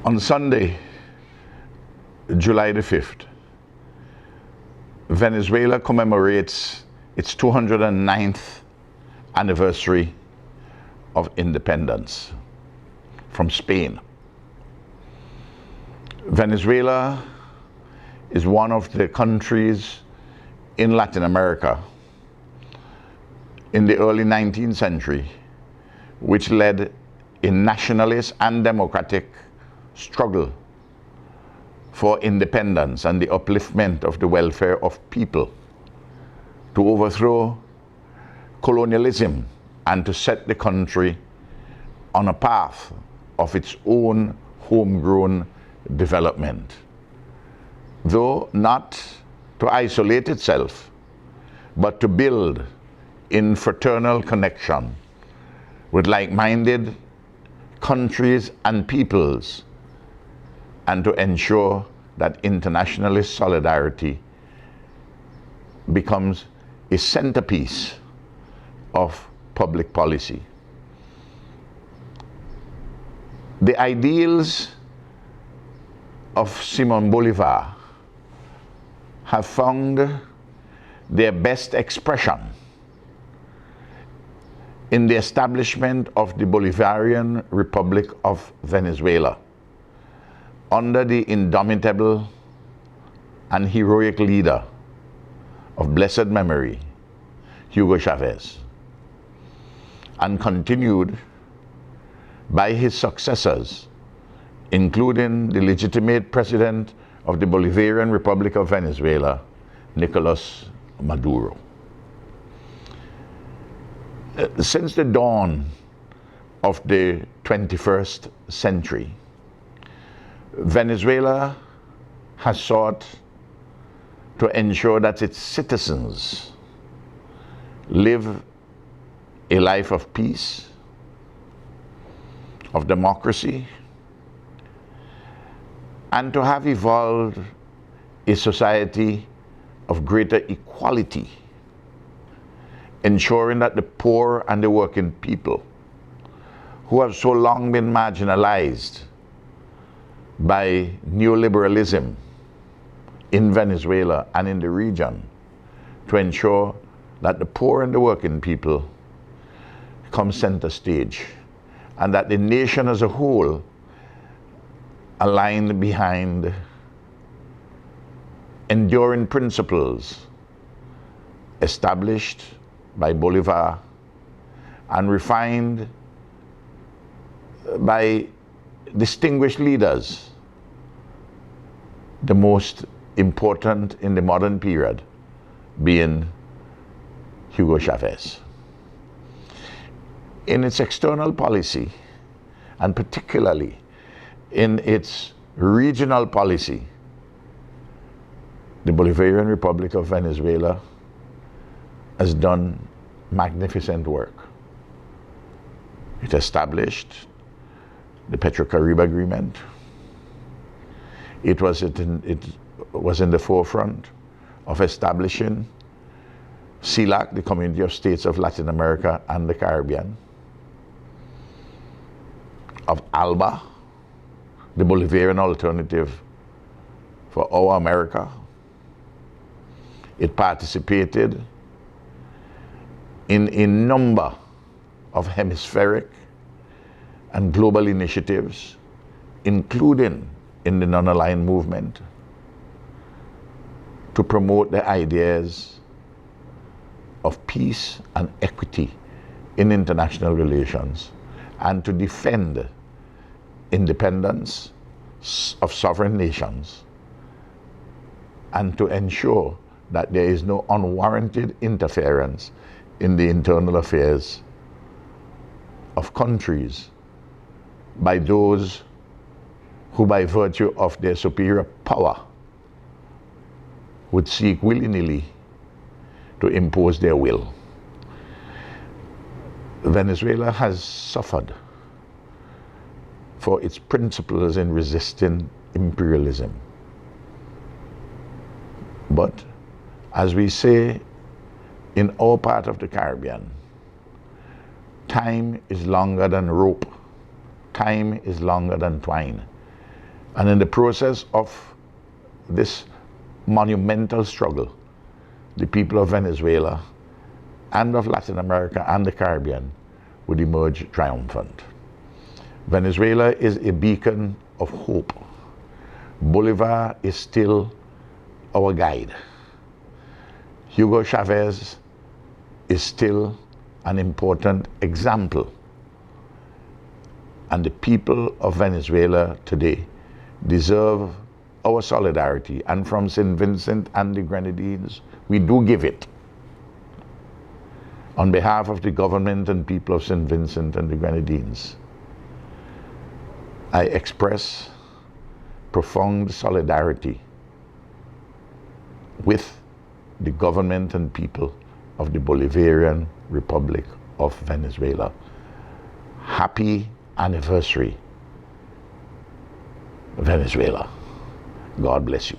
On Sunday, July the 5th, Venezuela commemorates its 209th anniversary of independence from Spain. Venezuela is one of the countries in Latin America in the early 19th century which led a nationalist and democratic struggle for independence and the upliftment of the welfare of people, to overthrow colonialism and to set the country on a path of its own homegrown development. Though not to isolate itself, but to build in fraternal connection with like-minded countries and peoples, and to ensure that internationalist solidarity becomes a centerpiece of public policy. The ideals of Simón Bolívar have found their best expression in the establishment of the Bolivarian Republic of Venezuela under the indomitable and heroic leader of blessed memory, Hugo Chavez, and continued by his successors, including the legitimate president of the Bolivarian Republic of Venezuela, Nicolas Maduro. Since the dawn of the 21st century, Venezuela has sought to ensure that its citizens live a life of peace, of democracy, and to have evolved a society of greater equality, ensuring that the poor and the working people, who have so long been marginalized by neoliberalism in Venezuela and in the region, to ensure that the poor and the working people come center stage, and that the nation as a whole aligned behind enduring principles established by Bolivar and refined by distinguished leaders, the most important in the modern period being Hugo Chavez. In its external policy, and particularly in its regional policy, the Bolivarian Republic of Venezuela has done magnificent work. It established the Petro-Carib Agreement. It was in the forefront of establishing CELAC, the Community of States of Latin America and the Caribbean, of ALBA, the Bolivarian alternative for our America. It participated in a number of hemispheric and global initiatives, including in the non-aligned movement, to promote the ideas of peace and equity in international relations, and to defend independence of sovereign nations, and to ensure that there is no unwarranted interference in the internal affairs of countries by those who, by virtue of their superior power, would seek willy-nilly to impose their will. Venezuela has suffered for its principles in resisting imperialism. But as we say in our part of the Caribbean, time is longer than rope, time is longer than twine. And in the process of this monumental struggle, the people of Venezuela and of Latin America and the Caribbean would emerge triumphant. Venezuela is a beacon of hope. Bolivar is still our guide. Hugo Chavez is still an important example. And the people of Venezuela today deserve our solidarity. And from St. Vincent and the Grenadines, we do give it. On behalf of the government and people of St. Vincent and the Grenadines, I express profound solidarity with the government and people of the Bolivarian Republic of Venezuela. Happy anniversary, Venezuela. God bless you.